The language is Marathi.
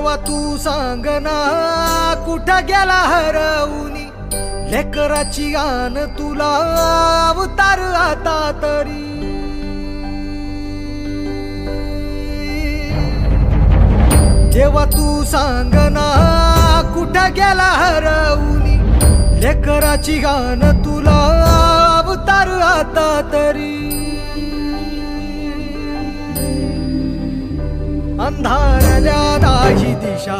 देवा तू सांग ना कुठं गेला हरवूनी लेकराची आन तुला अवतार आता तरी देवा तू सांग ना कुठं गेला हरवूनी लेकराची गान तुला अवतार आता तरी अंधारल्या नाही दिशा